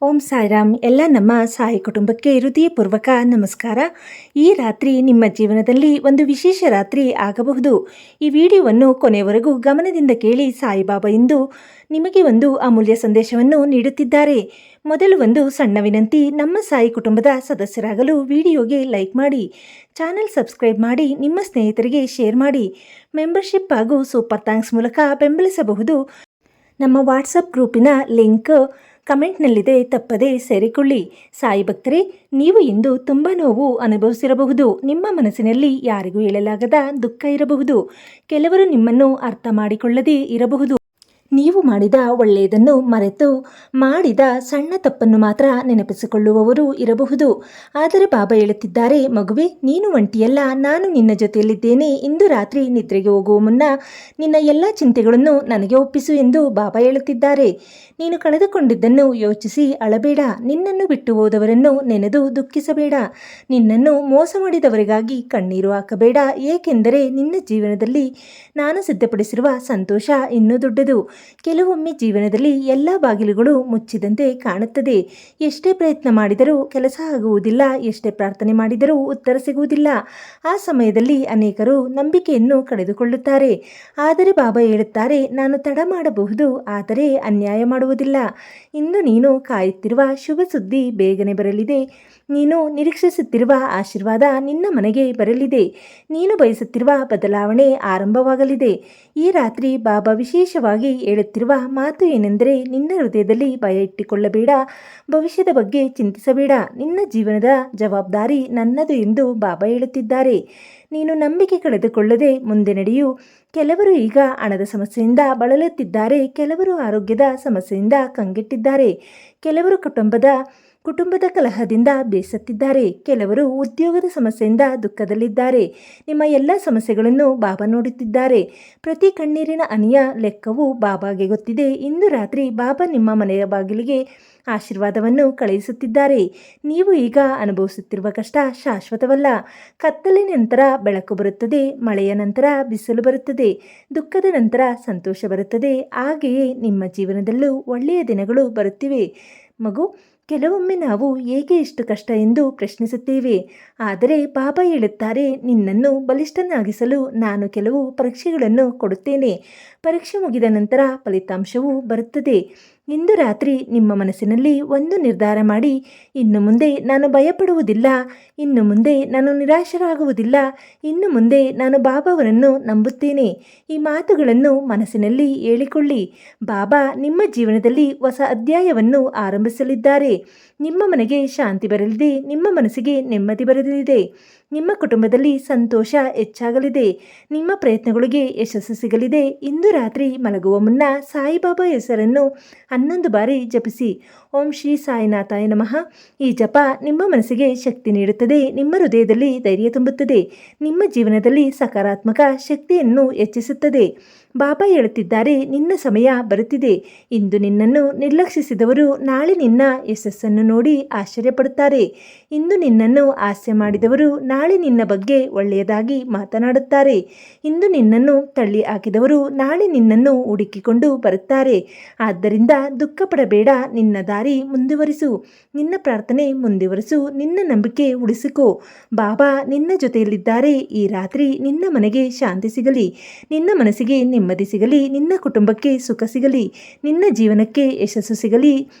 ಓಂ ಸಾಯಿರಾಮ್. ಎಲ್ಲ ನಮ್ಮ ಸಾಯಿ ಕುಟುಂಬಕ್ಕೆ ಹೃದಯಪೂರ್ವಕ ನಮಸ್ಕಾರ. ಈ ರಾತ್ರಿ ನಿಮ್ಮ ಜೀವನದಲ್ಲಿ ಒಂದು ವಿಶೇಷ ರಾತ್ರಿ ಆಗಬಹುದು. ಈ ವಿಡಿಯೋವನ್ನು ಕೊನೆಯವರೆಗೂ ಗಮನದಿಂದ ಕೇಳಿ. ಸಾಯಿಬಾಬಾ ಇಂದು ನಿಮಗೆ ಒಂದು ಅಮೂಲ್ಯ ಸಂದೇಶವನ್ನು ನೀಡುತ್ತಿದ್ದಾರೆ. ಮೊದಲು ಒಂದು ಸಣ್ಣ ವಿನಂತಿ, ನಮ್ಮ ಸಾಯಿ ಕುಟುಂಬದ ಸದಸ್ಯರಾಗಲು ವಿಡಿಯೋಗೆ ಲೈಕ್ ಮಾಡಿ, ಚಾನೆಲ್ ಸಬ್ಸ್ಕ್ರೈಬ್ ಮಾಡಿ, ನಿಮ್ಮ ಸ್ನೇಹಿತರಿಗೆ ಶೇರ್ ಮಾಡಿ. ಮೆಂಬರ್ಶಿಪ್ ಹಾಗೂ ಸೂಪರ್ ಥ್ಯಾಂಕ್ಸ್ ಮೂಲಕ ಬೆಂಬಲಿಸಬಹುದು. ನಮ್ಮ ವಾಟ್ಸಪ್ ಗ್ರೂಪಿನ ಲಿಂಕ್ ಕಮೆಂಟ್ನಲ್ಲಿದೆ, ತಪ್ಪದೇ ಸೇರಿಕೊಳ್ಳಿ. ಸಾಯಿ ಭಕ್ತರೇ, ನೀವು ಇಂದು ತುಂಬ ನೋವು ಅನುಭವಿಸಿರಬಹುದು. ನಿಮ್ಮ ಮನಸ್ಸಿನಲ್ಲಿ ಯಾರಿಗೂ ಹೇಳಲಾಗದ ದುಃಖ ಇರಬಹುದು. ಕೆಲವರು ನಿಮ್ಮನ್ನು ಅರ್ಥ ಮಾಡಿಕೊಳ್ಳದೇ ಇರಬಹುದು. ನೀವು ಮಾಡಿದ ಒಳ್ಳೆಯದನ್ನು ಮರೆತು ಮಾಡಿದ ಸಣ್ಣ ತಪ್ಪನ್ನು ಮಾತ್ರ ನೆನಪಿಸಿಕೊಳ್ಳುವವರು ಇರಬಹುದು. ಆದರೆ ಬಾಬಾ ಹೇಳುತ್ತಿದ್ದಾರೆ, ಮಗುವೆ, ನೀನು ಒಂಟಿಯಲ್ಲ, ನಾನು ನಿನ್ನ ಜೊತೆಯಲ್ಲಿದ್ದೇನೆ. ಇಂದು ರಾತ್ರಿ ನಿದ್ರೆಗೆ ಹೋಗುವ ಮುನ್ನ ನಿನ್ನ ಎಲ್ಲ ಚಿಂತೆಗಳನ್ನು ನನಗೆ ಒಪ್ಪಿಸು ಎಂದು ಬಾಬಾ ಹೇಳುತ್ತಿದ್ದಾರೆ. ನೀನು ಕಳೆದುಕೊಂಡಿದ್ದನ್ನು ಯೋಚಿಸಿ ಅಳಬೇಡ. ನಿನ್ನನ್ನು ಬಿಟ್ಟು ಹೋದವರನ್ನು ನೆನೆದು ದುಃಖಿಸಬೇಡ. ನಿನ್ನನ್ನು ಮೋಸ ಮಾಡಿದವರಿಗಾಗಿ ಕಣ್ಣೀರು ಹಾಕಬೇಡ. ಏಕೆಂದರೆ ನಿನ್ನ ಜೀವನದಲ್ಲಿ ನಾನು ಸಿದ್ಧಪಡಿಸಿರುವ ಸಂತೋಷ ಇನ್ನೂ ದೊಡ್ಡದು. ಕೆಲವೊಮ್ಮೆ ಜೀವನದಲ್ಲಿ ಎಲ್ಲ ಬಾಗಿಲುಗಳು ಮುಚ್ಚಿದಂತೆ ಕಾಣುತ್ತದೆ. ಎಷ್ಟೇ ಪ್ರಯತ್ನ ಮಾಡಿದರೂ ಕೆಲಸ ಆಗುವುದಿಲ್ಲ, ಎಷ್ಟೇ ಪ್ರಾರ್ಥನೆ ಮಾಡಿದರೂ ಉತ್ತರ ಸಿಗುವುದಿಲ್ಲ. ಆ ಸಮಯದಲ್ಲಿ ಅನೇಕರು ನಂಬಿಕೆಯನ್ನು ಕಳೆದುಕೊಳ್ಳುತ್ತಾರೆ. ಆದರೆ ಬಾಬಾ ಹೇಳುತ್ತಾರೆ, ನಾನು ತಡ ಮಾಡಬಹುದು, ಆದರೆ ಅನ್ಯಾಯ ಮಾಡುವುದಿಲ್ಲ. ಇಂದು ನೀನು ಕಾಯುತ್ತಿರುವ ಶುಭ ಸುದ್ದಿ ಬೇಗನೆ ಬರಲಿದೆ. ನೀನು ನಿರೀಕ್ಷಿಸುತ್ತಿರುವ ಆಶೀರ್ವಾದ ನಿನ್ನ ಮನೆಗೆ ಬರಲಿದೆ. ನೀನು ಬಯಸುತ್ತಿರುವ ಬದಲಾವಣೆ ಆರಂಭವಾಗಲಿದೆ. ಈ ರಾತ್ರಿ ಬಾಬಾ ವಿಶೇಷವಾಗಿ ಹೇಳುತ್ತಿರುವ ಮಾತು ಏನೆಂದರೆ, ನಿನ್ನ ಹೃದಯದಲ್ಲಿ ಭಯ ಇಟ್ಟುಕೊಳ್ಳಬೇಡ. ಭವಿಷ್ಯದ ಬಗ್ಗೆ ಚಿಂತಿಸಬೇಡ. ನಿನ್ನ ಜೀವನದ ಜವಾಬ್ದಾರಿ ನನ್ನದು ಎಂದು ಬಾಬಾ ಹೇಳುತ್ತಿದ್ದಾರೆ. ನೀನು ನಂಬಿಕೆ ಕಳೆದುಕೊಳ್ಳದೆ ಮುಂದೆ ನಡೆಯು. ಕೆಲವರು ಈಗ ಹಣದ ಸಮಸ್ಯೆಯಿಂದ ಬಳಲುತ್ತಿದ್ದಾರೆ. ಕೆಲವರು ಆರೋಗ್ಯದ ಸಮಸ್ಯೆಯಿಂದ ಕಂಗೆಟ್ಟಿದ್ದಾರೆ. ಕೆಲವರು ಕುಟುಂಬದ ಕಲಹದಿಂದ ಬೇಸತ್ತಿದ್ದಾರೆ. ಕೆಲವರು ಉದ್ಯೋಗದ ಸಮಸ್ಯೆಯಿಂದ ದುಃಖದಲ್ಲಿದ್ದಾರೆ. ನಿಮ್ಮ ಎಲ್ಲ ಸಮಸ್ಯೆಗಳನ್ನು ಬಾಬಾ ನೋಡುತ್ತಿದ್ದಾರೆ. ಪ್ರತಿ ಕಣ್ಣೀರಿನ ಹನಿಯ ಲೆಕ್ಕವು ಬಾಬಾಗೆ ಗೊತ್ತಿದೆ. ಇಂದು ರಾತ್ರಿ ಬಾಬಾ ನಿಮ್ಮ ಮನೆಯ ಬಾಗಿಲಿಗೆ ಆಶೀರ್ವಾದವನ್ನು ಕಳುಹಿಸುತ್ತಿದ್ದಾರೆ. ನೀವು ಈಗ ಅನುಭವಿಸುತ್ತಿರುವ ಕಷ್ಟ ಶಾಶ್ವತವಲ್ಲ. ಕತ್ತಲಿನ ನಂತರ ಬೆಳಕು ಬರುತ್ತದೆ, ಮಳೆಯ ನಂತರ ಬಿಸಿಲು ಬರುತ್ತದೆ, ದುಃಖದ ನಂತರ ಸಂತೋಷ ಬರುತ್ತದೆ. ಹಾಗೆಯೇ ನಿಮ್ಮ ಜೀವನದಲ್ಲೂ ಒಳ್ಳೆಯ ದಿನಗಳು ಬರುತ್ತಿವೆ. ಮಗು, ಕೆಲವೊಮ್ಮೆ ನಾವು ಏಕೆ ಇಷ್ಟು ಕಷ್ಟ ಎಂದು ಪ್ರಶ್ನಿಸುತ್ತೇವೆ. ಆದರೆ ಬಾಬಾ ಹೇಳುತ್ತಾರೆ, ನಿನ್ನನ್ನು ಬಲಿಷ್ಠನಾಗಿಸಲು ನಾನು ಕೆಲವು ಪರೀಕ್ಷೆಗಳನ್ನು ಕೊಡುತ್ತೇನೆ. ಪರೀಕ್ಷೆ ಮುಗಿದ ನಂತರ ಫಲಿತಾಂಶವು ಬರುತ್ತದೆ. ಇಂದು ರಾತ್ರಿ ನಿಮ್ಮ ಮನಸ್ಸಿನಲ್ಲಿ ಒಂದು ನಿರ್ಧಾರ ಮಾಡಿ, ಇನ್ನು ಮುಂದೆ ನಾನು ಭಯಪಡುವುದಿಲ್ಲ. ಇನ್ನು ಮುಂದೆ ನಾನು ನಿರಾಶರಾಗುವುದಿಲ್ಲ. ಇನ್ನು ಮುಂದೆ ನಾನು ಬಾಬಾವರನ್ನು ನಂಬುತ್ತೇನೆ. ಈ ಮಾತುಗಳನ್ನು ಮನಸ್ಸಿನಲ್ಲಿ ಹೇಳಿಕೊಳ್ಳಿ. ಬಾಬಾ ನಿಮ್ಮ ಜೀವನದಲ್ಲಿ ಹೊಸ ಅಧ್ಯಾಯವನ್ನು ಆರಂಭಿಸಲಿದ್ದಾರೆ. ನಿಮ್ಮ ಮನೆಗೆ ಶಾಂತಿ ಬರಲಿದೆ. ನಿಮ್ಮ ಮನಸ್ಸಿಗೆ ನೆಮ್ಮದಿ ಬರಲಿದೆ. ನಿಮ್ಮ ಕುಟುಂಬದಲ್ಲಿ ಸಂತೋಷ ಹೆಚ್ಚಾಗಲಿದೆ. ನಿಮ್ಮ ಪ್ರಯತ್ನಗಳಿಗೆ ಯಶಸ್ಸು ಸಿಗಲಿದೆ. ಇಂದು ರಾತ್ರಿ ಮಲಗುವ ಮುನ್ನ ಸಾಯಿಬಾಬಾ ಹೆಸರನ್ನು 11 ಬಾರಿ ಜಪಿಸಿ. ಓಂ ಶ್ರೀ ಸಾಯಿನಾಥಾಯ ನಮಃ. ಈ ಜಪ ನಿಮ್ಮ ಮನಸ್ಸಿಗೆ ಶಕ್ತಿ ನೀಡುತ್ತದೆ. ನಿಮ್ಮ ಹೃದಯದಲ್ಲಿ ಧೈರ್ಯ ತುಂಬುತ್ತದೆ. ನಿಮ್ಮ ಜೀವನದಲ್ಲಿ ಸಕಾರಾತ್ಮಕ ಶಕ್ತಿಯನ್ನು ಹೆಚ್ಚಿಸುತ್ತದೆ. ಬಾಬಾ ಹೇಳುತ್ತಿದ್ದಾರೆ, ನಿನ್ನ ಸಮಯ ಬರುತ್ತಿದೆ. ಇಂದು ನಿನ್ನನ್ನು ನಿರ್ಲಕ್ಷಿಸಿದವರು ನಾಳೆ ನಿನ್ನ ಯಶಸ್ಸನ್ನು ನೋಡಿ ಆಶ್ಚರ್ಯಪಡುತ್ತಾರೆ. ಇಂದು ನಿನ್ನನ್ನು ಹಾಸ್ಯ ಮಾಡಿದವರು ನಾಳೆ ನಿನ್ನ ಬಗ್ಗೆ ಒಳ್ಳೆಯದಾಗಿ ಮಾತನಾಡುತ್ತಾರೆ. ಇಂದು ನಿನ್ನನ್ನು ತಳ್ಳಿ ಹಾಕಿದವರು ನಾಳೆ ನಿನ್ನನ್ನು ಹುಡುಕಿಕೊಂಡು ಬರುತ್ತಾರೆ. ಆದ್ದರಿಂದ ದುಃಖ ಪಡಬೇಡ. ನಿನ್ನ ದಾರಿ ಮುಂದುವರಿಸು. ನಿನ್ನ ಪ್ರಾರ್ಥನೆ ಮುಂದುವರಿಸು. ನಿನ್ನ ನಂಬಿಕೆ ಉಳಿಸಿಕೋ. ಬಾಬಾ ನಿನ್ನ ಜೊತೆಯಲ್ಲಿದ್ದಾರೆ. ಈ ರಾತ್ರಿ ನಿನ್ನ ಮನೆಗೆ ಶಾಂತಿ ಸಿಗಲಿ. ನಿನ್ನ ಮನಸ್ಸಿಗೆ ನೆಮ್ಮದಿ ಸಿಗಲಿ. ನಿನ್ನ ಕುಟುಂಬಕ್ಕೆ ಸುಖ ಸಿಗಲಿ. ನಿನ್ನ ಜೀವನಕ್ಕೆ ಯಶಸ್ಸು ಸಿಗಲಿ.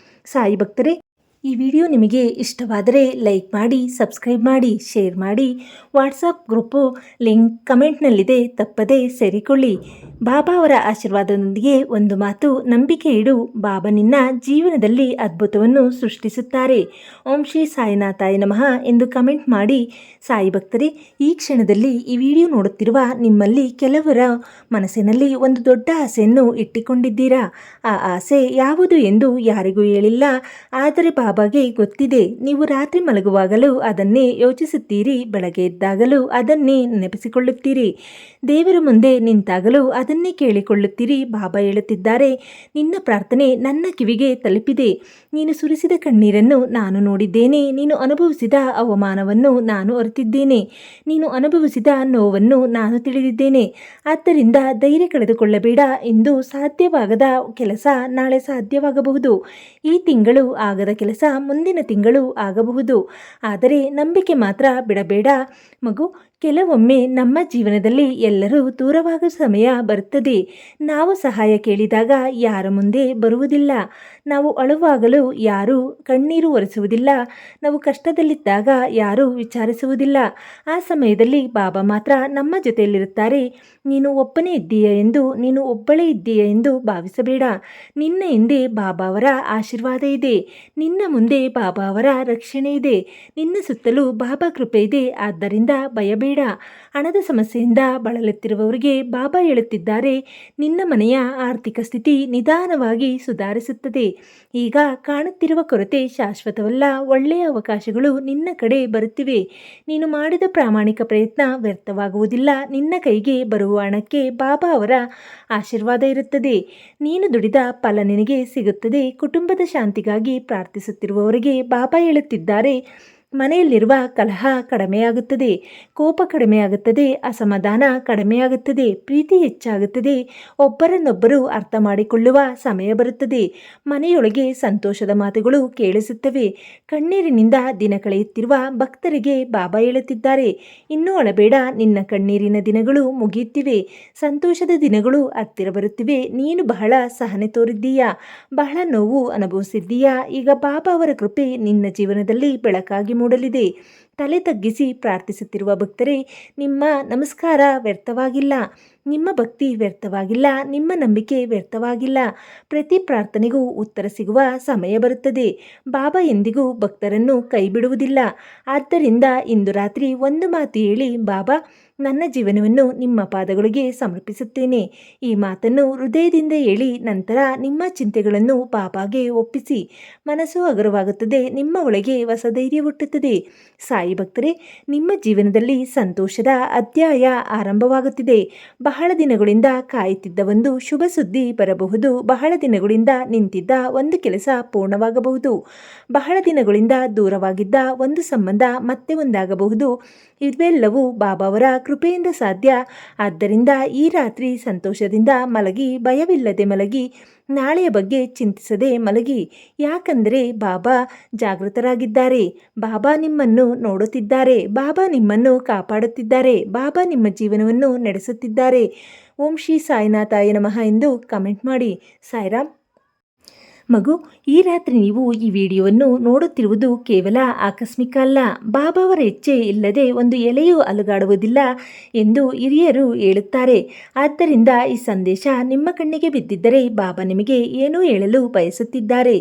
ಸಾಯಿ ಭಕ್ತರೇ, ಈ ವಿಡಿಯೋ ನಿಮಗೆ ಇಷ್ಟವಾದರೆ ಲೈಕ್ ಮಾಡಿ, ಸಬ್ಸ್ಕ್ರೈಬ್ ಮಾಡಿ, ಶೇರ್ ಮಾಡಿ. ವಾಟ್ಸಪ್ ಗ್ರೂಪು ಲಿಂಕ್ ಕಮೆಂಟ್ನಲ್ಲಿದೆ, ತಪ್ಪದೇ ಸೇರಿಕೊಳ್ಳಿ. ಬಾಬಾ ಅವರ ಆಶೀರ್ವಾದದೊಂದಿಗೆ ಒಂದು ಮಾತು, ನಂಬಿಕೆ ಇಡು. ಬಾಬಾ ನಿನ್ನ ಜೀವನದಲ್ಲಿ ಅದ್ಭುತವನ್ನು ಸೃಷ್ಟಿಸುತ್ತಾರೆ. ಓಂ ಶ್ರೀ ಸಾಯಿನಾಥಾಯ ನಮಃ ಎಂದು ಕಮೆಂಟ್ ಮಾಡಿ. ಸಾಯಿ ಭಕ್ತರೇ, ಈ ಕ್ಷಣದಲ್ಲಿ ಈ ವಿಡಿಯೋ ನೋಡುತ್ತಿರುವ ನಿಮ್ಮಲ್ಲಿ ಕೆಲವರ ಮನಸ್ಸಿನಲ್ಲಿ ಒಂದು ದೊಡ್ಡ ಆಸೆಯನ್ನು ಇಟ್ಟುಕೊಂಡಿದ್ದೀರಾ. ಆ ಆಸೆ ಯಾವುದು ಎಂದು ಯಾರಿಗೂ ಹೇಳಿಲ್ಲ. ಆದರೆ ಬಾಬಾಗೆ ಗೊತ್ತಿದೆ. ನೀವು ರಾತ್ರಿ ಮಲಗುವಾಗಲೂ ಅದನ್ನೇ ಯೋಚಿಸುತ್ತೀರಿ, ಬೆಳಗ್ಗೆ ಎದ್ದಾಗಲೂ ಅದನ್ನೇ ನೆನಪಿಸಿಕೊಳ್ಳುತ್ತೀರಿ, ದೇವರ ಮುಂದೆ ನಿಂತಾಗಲೂ ಅದನ್ನೇ ಕೇಳಿಕೊಳ್ಳುತ್ತೀರಿ. ಬಾಬಾ ಹೇಳುತ್ತಿದ್ದಾರೆ, ನಿನ್ನ ಪ್ರಾರ್ಥನೆ ನನ್ನ ಕಿವಿಗೆ ತಲುಪಿದೆ. ನೀನು ಸುರಿಸಿದ ಕಣ್ಣೀರನ್ನು ನಾನು ನೋಡಿದ್ದೇನೆ. ನೀನು ಅನುಭವಿಸಿದ ಅವಮಾನವನ್ನು ನಾನು ಅರಿತಿದ್ದೇನೆ. ನೀನು ಅನುಭವಿಸಿದ ನೋವನ್ನು ನಾನು ತಿಳಿದಿದ್ದೇನೆ. ಆದ್ದರಿಂದ ಧೈರ್ಯ ಕಳೆದುಕೊಳ್ಳಬೇಡ. ಇಂದು ಸಾಧ್ಯವಾಗದ ಕೆಲಸ ನಾಳೆ ಸಾಧ್ಯವಾಗಬಹುದು. ಈ ತಿಂಗಳು ಆಗದ ಕೆಲಸ ಮುಂದಿನ ತಿಂಗಳು ಆಗಬಹುದು. ಆದರೆ ನಂಬಿಕೆ ಮಾತ್ರ ಬಿಡಬೇಡ ಮಗು. ಕೆಲವೊಮ್ಮೆ ನಮ್ಮ ಜೀವನದಲ್ಲಿ ಎಲ್ಲರೂ ದೂರವಾಗುವ ಸಮಯ ಬರುತ್ತದೆ. ನಾವು ಸಹಾಯ ಕೇಳಿದಾಗ ಯಾರ ಮುಂದೆ ಬರುವುದಿಲ್ಲ. ನಾವು ಅಳುವಾಗಲೂ ಯಾರೂ ಕಣ್ಣೀರು ಒರೆಸುವುದಿಲ್ಲ. ನಾವು ಕಷ್ಟದಲ್ಲಿದ್ದಾಗ ಯಾರೂ ವಿಚಾರಿಸುವುದಿಲ್ಲ. ಆ ಸಮಯದಲ್ಲಿ ಬಾಬಾ ಮಾತ್ರ ನಮ್ಮ ಜೊತೆಯಲ್ಲಿರುತ್ತಾರೆ. ನೀನು ಒಬ್ಬನೇ ಇದ್ದೀಯ ಎಂದು, ನೀನು ಒಬ್ಬಳೇ ಇದ್ದೀಯ ಎಂದು ಭಾವಿಸಬೇಡ. ನಿನ್ನ ಹಿಂದೆ ಬಾಬಾ ಅವರ ಆಶೀರ್ವಾದ ಇದೆ. ನಿನ್ನ ಮುಂದೆ ಬಾಬಾ ಅವರ ರಕ್ಷಣೆ ಇದೆ. ನಿನ್ನ ಸುತ್ತಲೂ ಬಾಬಾ ಕೃಪೆ ಇದೆ. ಆದ್ದರಿಂದ ಭಯಬೇಡ. ಹಣದ ಸಮಸ್ಯೆಯಿಂದ ಬಳಲುತ್ತಿರುವವರಿಗೆ ಬಾಬಾ ಹೇಳುತ್ತಿದ್ದಾರೆ, ನಿನ್ನ ಮನೆಯ ಆರ್ಥಿಕ ಸ್ಥಿತಿ ನಿಧಾನವಾಗಿ ಸುಧಾರಿಸುತ್ತದೆ. ಈಗ ಕಾಣುತ್ತಿರುವ ಕೊರತೆ ಶಾಶ್ವತವಲ್ಲ. ಒಳ್ಳೆಯ ಅವಕಾಶಗಳು ನಿನ್ನ ಕಡೆ ಬರುತ್ತಿವೆ. ನೀನು ಮಾಡಿದ ಪ್ರಾಮಾಣಿಕ ಪ್ರಯತ್ನ ವ್ಯರ್ಥವಾಗುವುದಿಲ್ಲ. ನಿನ್ನ ಕೈಗೆ ಬರುವ ಹಣಕ್ಕೆ ಬಾಬಾ ಅವರ ಆಶೀರ್ವಾದ ಇರುತ್ತದೆ. ನೀನು ದುಡಿದ ಫಲ ನಿನಗೆ ಸಿಗುತ್ತದೆ. ಕುಟುಂಬದ ಶಾಂತಿಗಾಗಿ ಪ್ರಾರ್ಥಿಸುತ್ತಿರುವವರಿಗೆ ಬಾಬಾ ಹೇಳುತ್ತಿದ್ದಾರೆ, ಮನೆಯಲ್ಲಿರುವ ಕಲಹ ಕಡಿಮೆಯಾಗುತ್ತದೆ, ಕೋಪ ಕಡಿಮೆಯಾಗುತ್ತದೆ, ಅಸಮಾಧಾನ ಕಡಿಮೆಯಾಗುತ್ತದೆ, ಪ್ರೀತಿ ಹೆಚ್ಚಾಗುತ್ತದೆ, ಒಬ್ಬರನ್ನೊಬ್ಬರು ಅರ್ಥ ಮಾಡಿಕೊಳ್ಳುವ ಸಮಯ ಬರುತ್ತದೆ. ಮನೆಯೊಳಗೆ ಸಂತೋಷದ ಮಾತುಗಳು ಕೇಳಿಸುತ್ತವೆ. ಕಣ್ಣೀರಿನಿಂದ ದಿನ ಕಳೆಯುತ್ತಿರುವ ಭಕ್ತರಿಗೆ ಬಾಬಾ ಹೇಳುತ್ತಿದ್ದಾರೆ, ಇನ್ನೂ ಅಳಬೇಡ. ನಿನ್ನ ಕಣ್ಣೀರಿನ ದಿನಗಳು ಮುಗಿಯುತ್ತಿವೆ. ಸಂತೋಷದ ದಿನಗಳು ಹತ್ತಿರ ಬರುತ್ತಿವೆ. ನೀನು ಬಹಳ ಸಹನೆ ತೋರಿದ್ದೀಯಾ, ಬಹಳ ನೋವು ಅನುಭವಿಸಿದ್ದೀಯಾ. ಈಗ ಬಾಬಾ ಅವರ ಕೃಪೆ ನಿನ್ನ ಜೀವನದಲ್ಲಿ ಬೆಳಕಾಗಿ ಮೂಡಲಿದೆ. ತಲೆ ತಗ್ಗಿಸಿ ಪ್ರಾರ್ಥಿಸುತ್ತಿರುವ ಭಕ್ತರೇ, ನಿಮ್ಮ ನಮಸ್ಕಾರ ವ್ಯರ್ಥವಾಗಿಲ್ಲ. ನಿಮ್ಮ ಭಕ್ತಿ ವ್ಯರ್ಥವಾಗಿಲ್ಲ. ನಿಮ್ಮ ನಂಬಿಕೆ ವ್ಯರ್ಥವಾಗಿಲ್ಲ. ಪ್ರತಿ ಪ್ರಾರ್ಥನೆಗೂ ಉತ್ತರ ಸಿಗುವ ಸಮಯ ಬರುತ್ತದೆ. ಬಾಬಾ ಎಂದಿಗೂ ಭಕ್ತರನ್ನು ಕೈ ಬಿಡುವುದಿಲ್ಲ. ಆದ್ದರಿಂದ ಇಂದು ರಾತ್ರಿ ಒಂದು ಮಾತು ಹೇಳಿ, ಬಾಬಾ, ನನ್ನ ಜೀವನವನ್ನು ನಿಮ್ಮ ಪಾದಗಳಿಗೆ ಸಮರ್ಪಿಸುತ್ತೇನೆ. ಈ ಮಾತನ್ನು ಹೃದಯದಿಂದ ಹೇಳಿ ನಂತರ ನಿಮ್ಮ ಚಿಂತೆಗಳನ್ನು ಬಾಬಾಗೆ ಒಪ್ಪಿಸಿ. ಮನಸ್ಸು ಹಗುರವಾಗುತ್ತದೆ. ನಿಮ್ಮ ಒಳಗೆ ಹೊಸ ಧೈರ್ಯ ಹುಟ್ಟುತ್ತದೆ. ಸಾಯಿ ಭಕ್ತರೇ, ನಿಮ್ಮ ಜೀವನದಲ್ಲಿ ಸಂತೋಷದ ಅಧ್ಯಾಯ ಆರಂಭವಾಗುತ್ತಿದೆ. ಬಹಳ ದಿನಗಳಿಂದ ಕಾಯುತ್ತಿದ್ದ ಒಂದು ಶುಭ ಸುದ್ದಿ ಬರಬಹುದು. ಬಹಳ ದಿನಗಳಿಂದ ನಿಂತಿದ್ದ ಒಂದು ಕೆಲಸ ಪೂರ್ಣವಾಗಬಹುದು. ಬಹಳ ದಿನಗಳಿಂದ ದೂರವಾಗಿದ್ದ ಒಂದು ಸಂಬಂಧ ಮತ್ತೆ ಒಂದಾಗಬಹುದು. ಇವೆಲ್ಲವೂ ಬಾಬಾ ಅವರ ಕೃಪೆಯಿಂದ ಸಾಧ್ಯ. ಆದ್ದರಿಂದ ಈ ರಾತ್ರಿ ಸಂತೋಷದಿಂದ ಮಲಗಿ, ಭಯವಿಲ್ಲದೆ ಮಲಗಿ, ನಾಳೆಯ ಬಗ್ಗೆ ಚಿಂತಿಸದೆ ಮಲಗಿ. ಯಾಕಂದರೆ ಬಾಬಾ ಜಾಗೃತರಾಗಿದ್ದಾರೆ. ಬಾಬಾ ನಿಮ್ಮನ್ನು ನೋಡುತ್ತಿದ್ದಾರೆ. ಬಾಬಾ ನಿಮ್ಮನ್ನು ಕಾಪಾಡುತ್ತಿದ್ದಾರೆ. ಬಾಬಾ ನಿಮ್ಮ ಜೀವನವನ್ನು ನಡೆಸುತ್ತಿದ್ದಾರೆ. ಓಂ ಶ್ರೀ ಸಾಯಿನಾಥಾಯ ನಮಃ ಎಂದು ಕಮೆಂಟ್ ಮಾಡಿ. ಸಾಯಿರಾಮ್. ಮಗು, ಈ ರಾತ್ರಿ ನೀವು ಈ ವಿಡಿಯೋವನ್ನು ನೋಡುತ್ತಿರುವುದು ಕೇವಲ ಆಕಸ್ಮಿಕ ಅಲ್ಲ. ಬಾಬಾ ಅವರ ಇಚ್ಛೆ ಇಲ್ಲದೆ ಒಂದು ಎಲೆಯೂ ಅಲುಗಾಡುವುದಿಲ್ಲ ಎಂದು ಹಿರಿಯರು ಹೇಳುತ್ತಾರೆ. ಆದ್ದರಿಂದ ಈ ಸಂದೇಶ ನಿಮ್ಮ ಕಣ್ಣಿಗೆ ಬಿದ್ದಿದ್ದರೆ ಬಾಬಾ ನಿಮಗೆ ಏನೋ ಹೇಳಲು ಬಯಸುತ್ತಿದ್ದಾರೆ.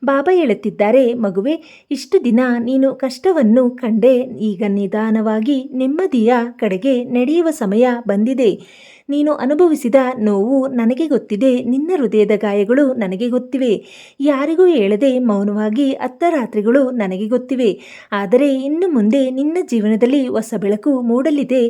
ಬಾಬಾ ಹೇಳುತ್ತಿದ್ದಾರೆ, ಮಗುವೆ, ಇಷ್ಟು ದಿನ ನೀನು ಕಷ್ಟವನ್ನು ಕಂಡೆ. ಈಗ ನಿಧಾನವಾಗಿ ನೆಮ್ಮದಿಯ ಕಡೆಗೆ ನಡೆಯುವ ಸಮಯ ಬಂದಿದೆ. ನೀನು ಅನುಭವಿಸಿದ ನೋವು ನನಗೆ ಗೊತ್ತಿದೆ. ನಿನ್ನ ಹೃದಯದ ಗಾಯಗಳು ನನಗೆ ಗೊತ್ತಿವೆ. ಯಾರಿಗೂ ಹೇಳದೆ ಮೌನವಾಗಿ ಅತ್ತ ರಾತ್ರಿಗಳು ನನಗೆ ಗೊತ್ತಿವೆ. ಆದರೆ ಇನ್ನು ಮುಂದೆ ನಿನ್ನ ಜೀವನದಲ್ಲಿ ಹೊಸ ಬೆಳಕು ಮೂಡಲಿದೆ.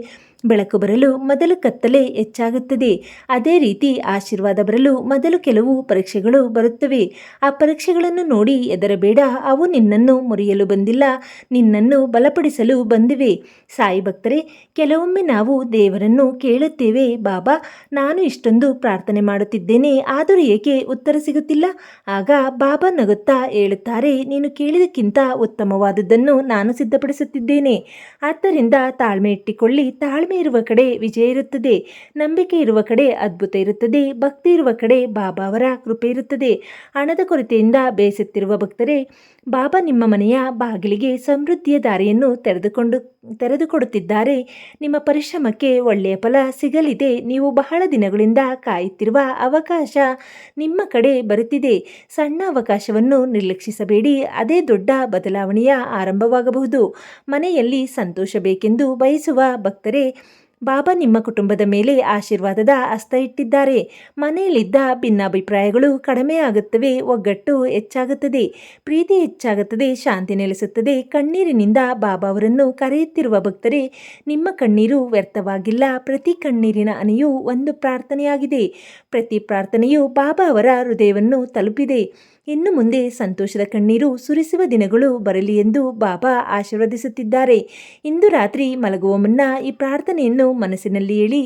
ಬೆಳಕು ಬರಲು ಮೊದಲು ಕತ್ತಲೆ ಹೆಚ್ಚಾಗುತ್ತದೆ. ಅದೇ ರೀತಿ ಆಶೀರ್ವಾದ ಬರಲು ಮೊದಲು ಕೆಲವು ಪರೀಕ್ಷೆಗಳು ಬರುತ್ತವೆ. ಆ ಪರೀಕ್ಷೆಗಳನ್ನು ನೋಡಿ ಹೆದರಬೇಡ. ಅವು ನಿನ್ನನ್ನು ಮುರಿಯಲು ಬಂದಿಲ್ಲ, ನಿನ್ನನ್ನು ಬಲಪಡಿಸಲು ಬಂದಿವೆ. ಸಾಯಿ ಭಕ್ತರೇ, ಕೆಲವೊಮ್ಮೆ ನಾವು ದೇವರನ್ನು ಕೇಳುತ್ತೇವೆ, ಬಾಬಾ, ನಾನು ಇಷ್ಟೊಂದು ಪ್ರಾರ್ಥನೆ ಮಾಡುತ್ತಿದ್ದೇನೆ, ಆದರೂ ಏಕೆ ಉತ್ತರ ಸಿಗುತ್ತಿಲ್ಲ? ಆಗ ಬಾಬಾ ನಗುತ್ತಾ ಹೇಳುತ್ತಾರೆ, ನೀನು ಕೇಳಿದಕ್ಕಿಂತ ಉತ್ತಮವಾದದ್ದನ್ನು ನಾನು ಸಿದ್ಧಪಡಿಸುತ್ತಿದ್ದೇನೆ. ಆದ್ದರಿಂದ ತಾಳ್ಮೆ ಇಟ್ಟುಕೊಳ್ಳಿ. ತಾಳ್ಮೆ ಇರುವ ಕಡೆ ವಿಜಯ ಇರುತ್ತದೆ. ನಂಬಿಕೆ ಇರುವ ಕಡೆ ಅದ್ಭುತ ಇರುತ್ತದೆ. ಭಕ್ತಿ ಇರುವ ಕಡೆ ಬಾಬಾ ಅವರ ಕೃಪೆ ಇರುತ್ತದೆ. ಹಣದ ಕೊರತೆಯಿಂದ ಬೇಸತ್ತಿರುವ ಭಕ್ತರೇ, ಬಾಬಾ ನಿಮ್ಮ ಮನೆಯ ಬಾಗಿಲಿಗೆ ಸಮೃದ್ಧಿಯ ದಾರಿಯನ್ನು ತೆರೆದುಕೊಡುತ್ತಿದ್ದಾರೆ. ನಿಮ್ಮ ಪರಿಶ್ರಮಕ್ಕೆ ಒಳ್ಳೆಯ ಫಲ ಸಿಗಲಿದೆ. ನೀವು ಬಹಳ ದಿನಗಳಿಂದ ಕಾಯುತ್ತಿರುವ ಅವಕಾಶ ನಿಮ್ಮ ಕಡೆ ಬರುತ್ತಿದೆ. ಸಣ್ಣ ಅವಕಾಶವನ್ನು ನಿರ್ಲಕ್ಷಿಸಬೇಡಿ. ಅದೇ ದೊಡ್ಡ ಬದಲಾವಣೆಯ ಆರಂಭವಾಗಬಹುದು. ಮನೆಯಲ್ಲಿ ಸಂತೋಷ ಬೇಕೆಂದು ಬಯಸುವ ಭಕ್ತರೇ, ಬಾಬಾ ನಿಮ್ಮ ಕುಟುಂಬದ ಮೇಲೆ ಆಶೀರ್ವಾದದ ಹಸ್ತ ಇಟ್ಟಿದ್ದಾರೆ. ಮನೆಯಲ್ಲಿದ್ದ ಭಿನ್ನಾಭಿಪ್ರಾಯಗಳು ಕಡಿಮೆಯಾಗುತ್ತವೆ, ಒಗ್ಗಟ್ಟು ಹೆಚ್ಚಾಗುತ್ತದೆ, ಪ್ರೀತಿ ಹೆಚ್ಚಾಗುತ್ತದೆ, ಶಾಂತಿ ನೆಲೆಸುತ್ತದೆ. ಕಣ್ಣೀರಿನಿಂದ ಬಾಬಾ ಅವರನ್ನು ಕರೆಯುತ್ತಿರುವ ಭಕ್ತರೇ, ನಿಮ್ಮ ಕಣ್ಣೀರು ವ್ಯರ್ಥವಾಗಿಲ್ಲ. ಪ್ರತಿ ಕಣ್ಣೀರಿನ ಹನಿಯು ಒಂದು ಪ್ರಾರ್ಥನೆಯಾಗಿದೆ. ಪ್ರತಿ ಪ್ರಾರ್ಥನೆಯು ಬಾಬಾ ಅವರ ಹೃದಯವನ್ನು ತಲುಪಿದೆ. ಇನ್ನು ಮುಂದೆ ಸಂತೋಷದ ಕಣ್ಣೀರು ಸುರಿಸುವ ದಿನಗಳು ಬರಲಿ ಎಂದು ಬಾಬಾ ಆಶೀರ್ವದಿಸುತ್ತಿದ್ದಾರೆ. ಇಂದು ರಾತ್ರಿ ಮಲಗುವ ಮುನ್ನ ಈ ಪ್ರಾರ್ಥನೆಯನ್ನು ಮನಸ್ಸಿನಲ್ಲಿ ಹೇಳಿ,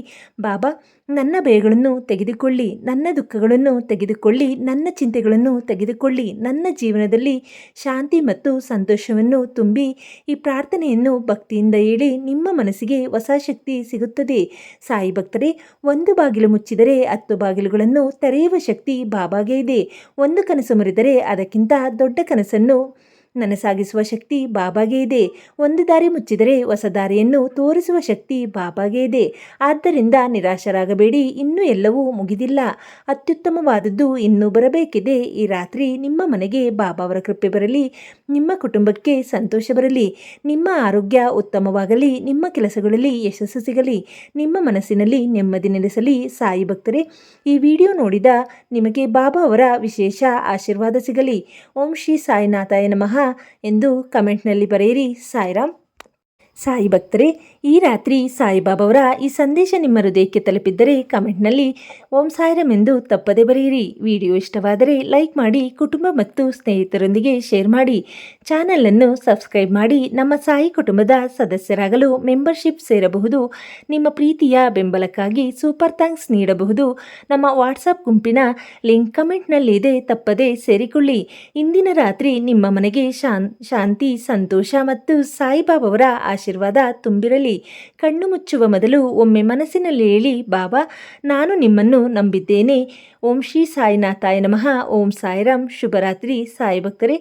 ಬಾಬಾ ನನ್ನ ಭಯಗಳನ್ನು ತೆಗೆದುಕೊಳ್ಳಿ, ನನ್ನ ದುಃಖಗಳನ್ನು ತೆಗೆದುಕೊಳ್ಳಿ, ನನ್ನ ಚಿಂತೆಗಳನ್ನು ತೆಗೆದುಕೊಳ್ಳಿ, ನನ್ನ ಜೀವನದಲ್ಲಿ ಶಾಂತಿ ಮತ್ತು ಸಂತೋಷವನ್ನು ತುಂಬಿ. ಈ ಪ್ರಾರ್ಥನೆಯನ್ನು ಭಕ್ತಿಯಿಂದ ಹೇಳಿ, ನಿಮ್ಮ ಮನಸ್ಸಿಗೆ ಹೊಸ ಶಕ್ತಿ ಸಿಗುತ್ತದೆ. ಸಾಯಿ ಭಕ್ತರೇ, ಒಂದು ಬಾಗಿಲು ಮುಚ್ಚಿದರೆ 10 ಬಾಗಿಲುಗಳನ್ನು ತೆರೆಯುವ ಶಕ್ತಿ ಬಾಬಾಗೆ ಇದೆ. ಒಂದು ಕನಸು ಮುರಿದರೆ ಅದಕ್ಕಿಂತ ದೊಡ್ಡ ಕನಸನ್ನು ನನಸಾಗಿಸುವ ಶಕ್ತಿ ಬಾಬಾಗೆ ಇದೆ. ಒಂದು ದಾರಿ ಮುಚ್ಚಿದರೆ ಹೊಸ ದಾರಿಯನ್ನು ತೋರಿಸುವ ಶಕ್ತಿ ಬಾಬಾಗೆ ಇದೆ. ಆದ್ದರಿಂದ ನಿರಾಶರಾಗಬೇಡಿ, ಇನ್ನೂ ಎಲ್ಲವೂ ಮುಗಿದಿಲ್ಲ. ಅತ್ಯುತ್ತಮವಾದದ್ದು ಇನ್ನೂ ಬರಬೇಕಿದೆ. ಈ ರಾತ್ರಿ ನಿಮ್ಮ ಮನೆಗೆ ಬಾಬಾ ಅವರ ಕೃಪೆ ಬರಲಿ, ನಿಮ್ಮ ಕುಟುಂಬಕ್ಕೆ ಸಂತೋಷ ಬರಲಿ, ನಿಮ್ಮ ಆರೋಗ್ಯ ಉತ್ತಮವಾಗಲಿ, ನಿಮ್ಮ ಕೆಲಸಗಳಲ್ಲಿ ಯಶಸ್ಸು ಸಿಗಲಿ, ನಿಮ್ಮ ಮನಸ್ಸಿನಲ್ಲಿ ನೆಮ್ಮದಿ ನೆಲೆಸಲಿ. ಸಾಯಿ ಭಕ್ತರೇ, ಈ ವಿಡಿಯೋ ನೋಡಿದ ನಿಮಗೆ ಬಾಬಾ ಅವರ ವಿಶೇಷ ಆಶೀರ್ವಾದ ಸಿಗಲಿ. ಓಂ ಶ್ರೀ ಸಾಯಿನಾಥಾಯ ನಮಃ ಎಂದು ಕಮೆಂಟ್ನಲ್ಲಿ ಬರೆಯಿರಿ. ಸಾಯಿರಾಮ್. ಸಾಯಿ ಭಕ್ತರೇ, ಈ ರಾತ್ರಿ ಸಾಯಿಬಾಬಾ ಅವರ ಈ ಸಂದೇಶ ನಿಮ್ಮ ಹೃದಯಕ್ಕೆ ತಲುಪಿದ್ದರೆ ಕಮೆಂಟ್ನಲ್ಲಿ ಓಂ ಸಾಯಿರಾಮ್ ಎಂದು ತಪ್ಪದೆ ಬರೆಯಿರಿ. ವಿಡಿಯೋ ಇಷ್ಟವಾದರೆ ಲೈಕ್ ಮಾಡಿ, ಕುಟುಂಬ ಮತ್ತು ಸ್ನೇಹಿತರೊಂದಿಗೆ ಶೇರ್ ಮಾಡಿ, ಚಾನಲನ್ನು ಸಬ್ಸ್ಕ್ರೈಬ್ ಮಾಡಿ. ನಮ್ಮ ಸಾಯಿ ಕುಟುಂಬದ ಸದಸ್ಯರಾಗಲು ಮೆಂಬರ್ಶಿಪ್ ಸೇರಬಹುದು. ನಿಮ್ಮ ಪ್ರೀತಿಯ ಬೆಂಬಲಕ್ಕಾಗಿ ಸೂಪರ್ ಥ್ಯಾಂಕ್ಸ್ ನೀಡಬಹುದು. ನಮ್ಮ ವಾಟ್ಸಪ್ ಗುಂಪಿನ ಲಿಂಕ್ ಕಮೆಂಟ್ನಲ್ಲಿದೆ, ತಪ್ಪದೆ ಸೇರಿಕೊಳ್ಳಿ. ಇಂದಿನ ರಾತ್ರಿ ನಿಮ್ಮ ಮನೆಗೆ ಶಾಂತಿ, ಸಂತೋಷ ಮತ್ತು ಸಾಯಿಬಾಬಾ ಅವರ ಆಶೀರ್ವಾದ ತುಂಬಿರಲಿ. ಕಣ್ಣು ಮುಚ್ಚುವ ಮೊದಲು ಒಮ್ಮೆ ಮನಸ್ಸಿನಲ್ಲಿ ಹೇಳಿ, ಬಾಬಾ ನಾನು ನಿಮ್ಮನ್ನು ನಂಬಿದ್ದೇನೆ. ಓಂ ಶ್ರೀ ಸಾಯಿನಾಥಾಯ ನಮಃ. ಓಂ ಸಾಯಿರಾಮ್. ಶುಭರಾತ್ರಿ ಸಾಯಿ ಭಕ್ತರೇ.